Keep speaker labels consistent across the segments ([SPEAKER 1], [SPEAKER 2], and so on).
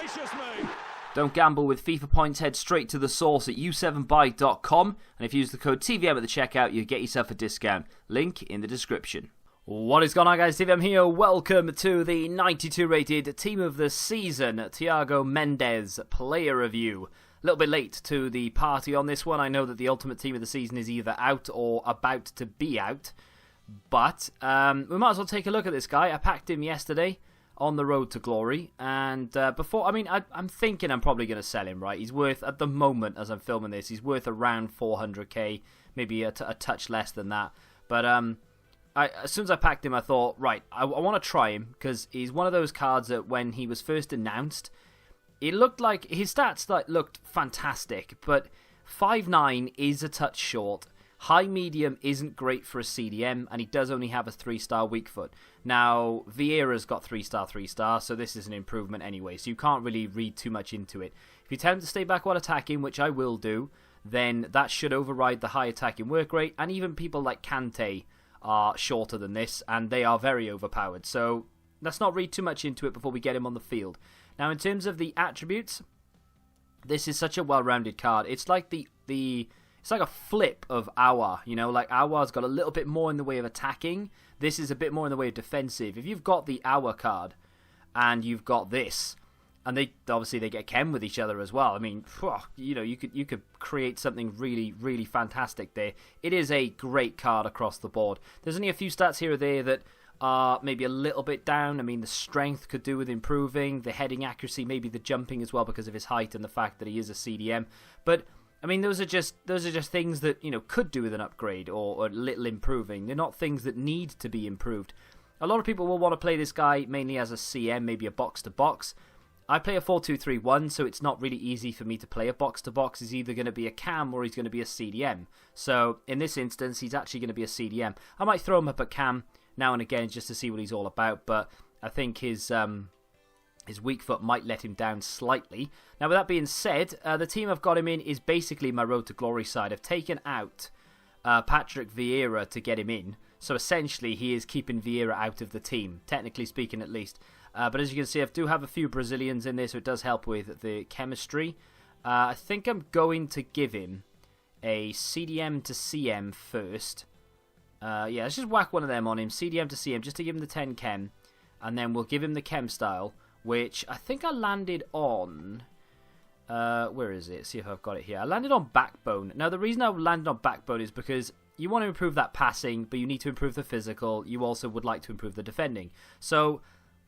[SPEAKER 1] gracious me!
[SPEAKER 2] Don't gamble with FIFA points. Head straight to the source at u7buy.com, and if you use the code TVM at the checkout, you get yourself a discount. Link in the description. What is going on, guys? TVM here. Welcome to the 92 rated Team of the Season Thiago Mendes player review. A little bit late to the party on this one. I know that the Ultimate Team of the Season is either out or about to be out, but we might as well take a look at this guy. I packed him yesterday on the road to glory, and I'm thinking I'm probably going to sell him, right? He's worth, at the moment as I'm filming this, he's worth around 400k, maybe a touch less than that, but as soon as I packed him, I thought, right, I want to try him, because he's one of those cards that when he was first announced, it looked like, his stats looked fantastic, but 5'9" is a touch short. High medium isn't great for a CDM, and he does only have a 3-star weak foot. Now, Vieira's got 3-star, so this is an improvement anyway, so you can't really read too much into it. If you tell him to stay back while attacking, which I will do, then that should override the high attacking work rate, and even people like Kante are shorter than this, and they are very overpowered, so let's not read too much into it before we get him on the field. Now, in terms of the attributes, this is such a well-rounded card. It's like it's like a flip of Aouar, you know, like Aouar's got a little bit more in the way of attacking. This is a bit more in the way of defensive. If you've got the Aouar card and you've got this, and they get chem with each other as well. I mean, you know, you could create something really, really fantastic there. It is a great card across the board. There's only a few stats here or there that are maybe a little bit down. I mean, the strength could do with improving, the heading accuracy, maybe the jumping as well because of his height and the fact that he is a CDM. But I mean, those are just things that, you know, could do with an upgrade or a little improving. They're not things that need to be improved. A lot of people will want to play this guy mainly as a CM, maybe a box-to-box. I play a 4-2-3-1, so it's not really easy for me to play a box-to-box. He's either going to be a cam or he's going to be a CDM. So in this instance, he's actually going to be a CDM. I might throw him up at cam now and again just to see what he's all about, but I think his weak foot might let him down slightly. Now, with that being said, the team I've got him in is basically my road to glory side. I've taken out Patrick Vieira to get him in. So essentially, he is keeping Vieira out of the team, technically speaking at least. But as you can see, I do have a few Brazilians in there, so it does help with the chemistry. I think I'm going to give him a CDM to CM first. Yeah, let's just whack one of them on him, CDM to CM, just to give him the 10 chem. And then we'll give him the chem style, which I think I landed on... where is it? See if I've got it here. I landed on backbone. Now, the reason I landed on backbone is because you want to improve that passing, but you need to improve the physical. You also would like to improve the defending. So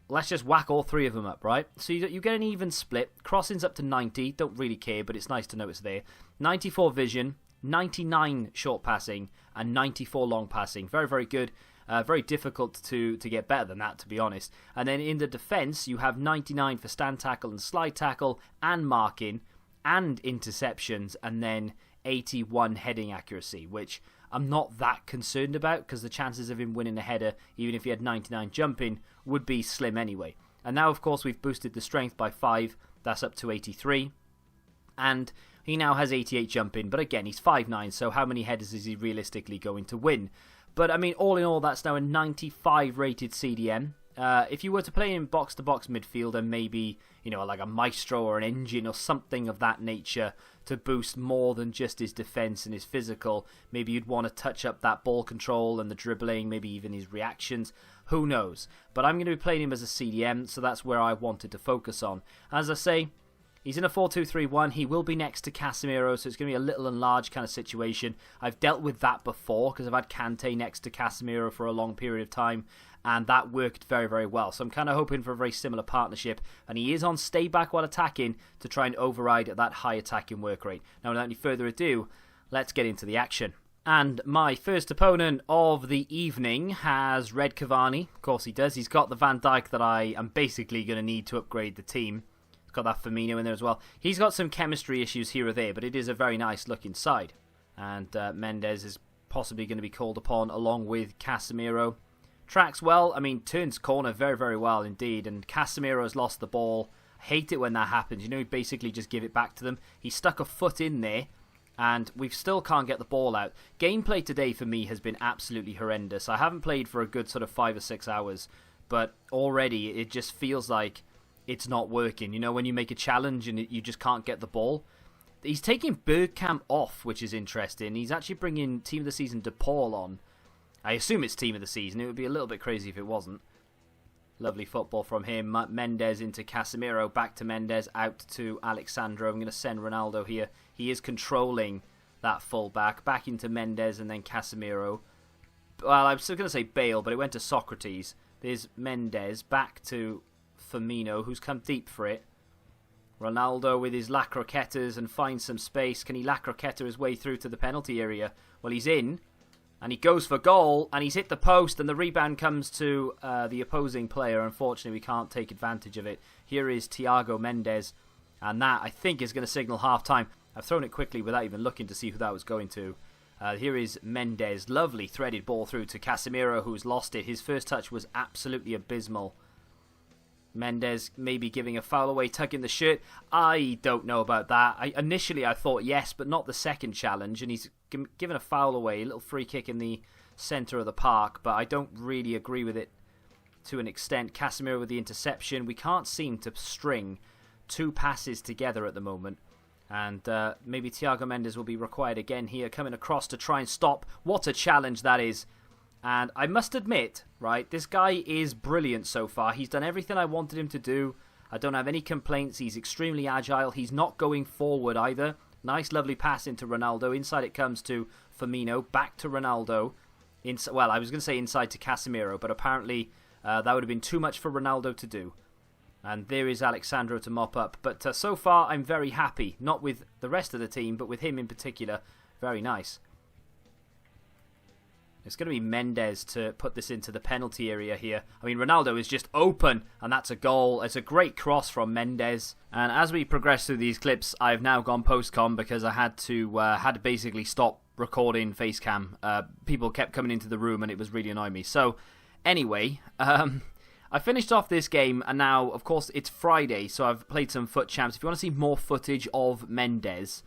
[SPEAKER 2] let's just whack all three of them up, right? So you get an even split. Crossing's up to 90. Don't really care, but it's nice to know it's there. 94 vision, 99 short passing, and 94 long passing. Very, very good. Very difficult to get better than that, to be honest. And then in the defense, you have 99 for stand tackle and slide tackle and marking and interceptions, and then 81 heading accuracy, which I'm not that concerned about because the chances of him winning a header, even if he had 99 jumping, would be slim anyway. And now, of course, we've boosted the strength by 5. That's up to 83. And he now has 88 jumping, but again, he's 5'9", so how many headers is he realistically going to win? But, I mean, all in all, that's now a 95 rated CDM. If you were to play in box-to-box midfield and maybe, you know, like a Maestro or an Engine or something of that nature to boost more than just his defense and his physical, maybe you'd want to touch up that ball control and the dribbling, maybe even his reactions. Who knows? But I'm going to be playing him as a CDM, so that's where I wanted to focus on. As I say, he's in a 4-2-3-1. He will be next to Casemiro, so it's going to be a little and large kind of situation. I've dealt with that before because I've had Kante next to Casemiro for a long period of time, and that worked very, very well. So I'm kind of hoping for a very similar partnership, and he is on stay back while attacking to try and override that high attacking work rate. Now, without any further ado, let's get into the action. And my first opponent of the evening has Red Cavani. Of course he does. He's got the Van Dijk that I am basically going to need to upgrade the team. Got that Firmino in there as well. He's got some chemistry issues here or there, but it is a very nice looking side. And Mendes is possibly going to be called upon along with Casemiro. Tracks well, I mean, turns corner very, very well indeed. And Casemiro has lost the ball. I hate it when that happens. You know, you basically just give it back to them. He stuck a foot in there, and we still can't get the ball out. Gameplay today for me has been absolutely horrendous. I haven't played for a good sort of 5 or 6 hours, but already it just feels like it's not working. You know, when you make a challenge and you just can't get the ball. He's taking Bergkamp off, which is interesting. He's actually bringing Team of the Season DePaul on. I assume it's Team of the Season. It would be a little bit crazy if it wasn't. Lovely football from him. Mendes into Casemiro. Back to Mendes. Out to Alexandro. I'm going to send Ronaldo here. He is controlling that fullback. Back into Mendes and then Casemiro. Well, I was going to say Bale, but it went to Socrates. There's Mendes. Back to Firmino, who's come deep for it. Ronaldo with his La Croquetas and finds some space. Can he La Croqueta his way through to the penalty area? Well, he's in. And he goes for goal. And he's hit the post. And the rebound comes to the opposing player. Unfortunately, we can't take advantage of it. Here is Thiago Mendes. And that, I think, is going to signal half-time. I've thrown it quickly without even looking to see who that was going to. Here is Mendes. Lovely threaded ball through to Casemiro, who's lost it. His first touch was absolutely abysmal. Mendes maybe giving a foul away, tugging the shirt. I don't know about that. Initially I thought yes, but not the second challenge. And he's given a foul away, a little free kick in the centre of the park. But I don't really agree with it to an extent. Casemiro with the interception. We can't seem to string two passes together at the moment. And maybe Thiago Mendes will be required again here, coming across to try and stop. What a challenge that is. And I must admit, right, this guy is brilliant so far. He's done everything I wanted him to do. I don't have any complaints. He's extremely agile. He's not going forward either. Nice, lovely pass into Ronaldo. Inside it comes to Firmino. Back to Ronaldo. Well, I was going to say inside to Casemiro, but apparently that would have been too much for Ronaldo to do. And there is Alexandro to mop up. But so far, I'm very happy. Not with the rest of the team, but with him in particular. Very nice. It's going to be Mendes to put this into the penalty area here. I mean, Ronaldo is just open, and that's a goal. It's a great cross from Mendes. And as we progress through these clips, I've now gone post-com because I had to basically stop recording Facecam. People kept coming into the room, and it was really annoying me. So, anyway, I finished off this game, and now, of course, it's Friday, so I've played some Foot Champs. If you want to see more footage of Mendes,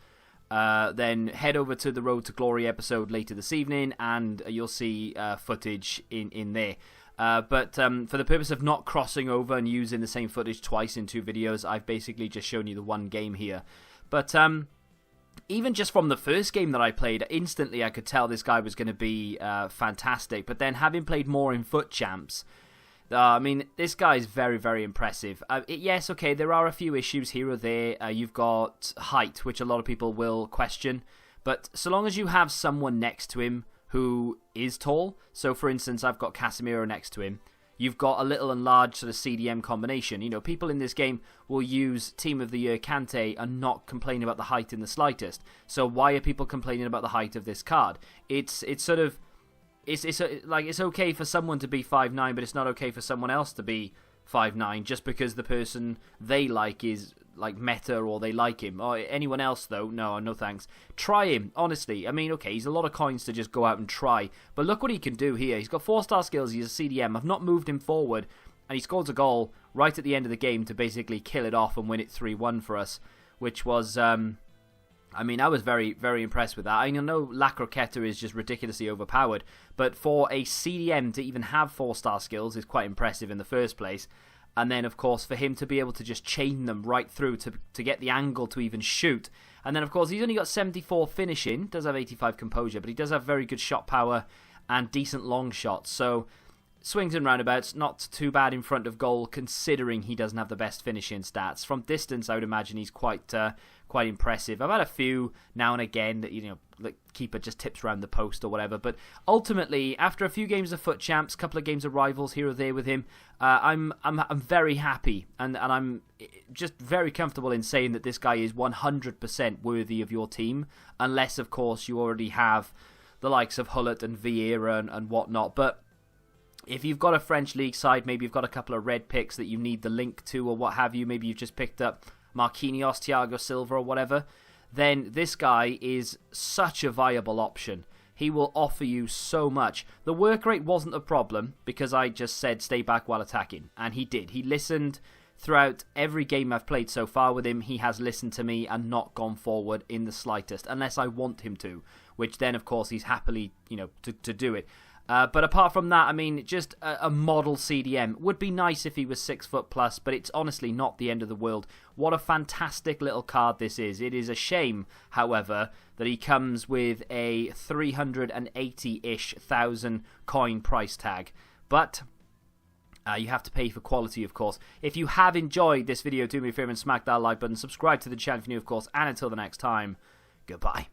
[SPEAKER 2] then head over to the Road to Glory episode later this evening, and you'll see footage in there. But for the purpose of not crossing over and using the same footage twice in two videos, I've basically just shown you the one game here. But even just from the first game that I played, instantly I could tell this guy was going to be fantastic. But then having played more in Foot Champs, I mean, this guy is very, very impressive. Yes, okay, there are a few issues here or there. You've got height, which a lot of people will question. But so long as you have someone next to him who is tall, so for instance, I've got Casemiro next to him, you've got a little and large sort of CDM combination. You know, people in this game will use Team of the Year Kante and not complain about the height in the slightest. So why are people complaining about the height of this card? It's sort of... It's okay for someone to be 5'9", but it's not okay for someone else to be 5'9", just because the person they like is like meta or they like him. Or anyone else though, no thanks. Try him, honestly. I mean, okay, he's a lot of coins to just go out and try, but look what he can do here. He's got 4-star skills. He's a CDM. I've not moved him forward, and he scores a goal right at the end of the game to basically kill it off and win it 3-1 for us, which was I mean, I was very, very impressed with that. I know La Croqueta is just ridiculously overpowered, but for a CDM to even have 4-star skills is quite impressive in the first place. And then, of course, for him to be able to just chain them right through to get the angle to even shoot. And then, of course, he's only got 74 finishing, does have 85 composure, but he does have very good shot power and decent long shots. So, swings and roundabouts, not too bad in front of goal, considering he doesn't have the best finishing stats. From distance, I would imagine he's quite impressive. I've had a few now and again that, you know, the keeper just tips around the post or whatever. But ultimately, after a few games of Foot Champs, a couple of games of Rivals here or there with him, I'm very happy, and I'm just very comfortable in saying that this guy is 100% worthy of your team, unless, of course, you already have the likes of Hullet and Vieira and whatnot. But if you've got a French league side, maybe you've got a couple of red picks that you need the link to or what have you, maybe you've just picked up Marquinhos, Thiago Silva or whatever, then this guy is such a viable option. He will offer you so much. The work rate wasn't a problem because I just said stay back while attacking, and he did. He listened throughout every game I've played so far with him. He has listened to me and not gone forward in the slightest, unless I want him to, which then of course he's happily, you know, to do it. But apart from that, I mean, just a model CDM. Would be nice if he was 6 foot plus, but it's honestly not the end of the world. What a fantastic little card this is. It is a shame, however, that he comes with a 380-ish thousand coin price tag. But you have to pay for quality, of course. If you have enjoyed this video, do me a favor and smack that like button. Subscribe to the channel if you're new, of course. And until the next time, goodbye.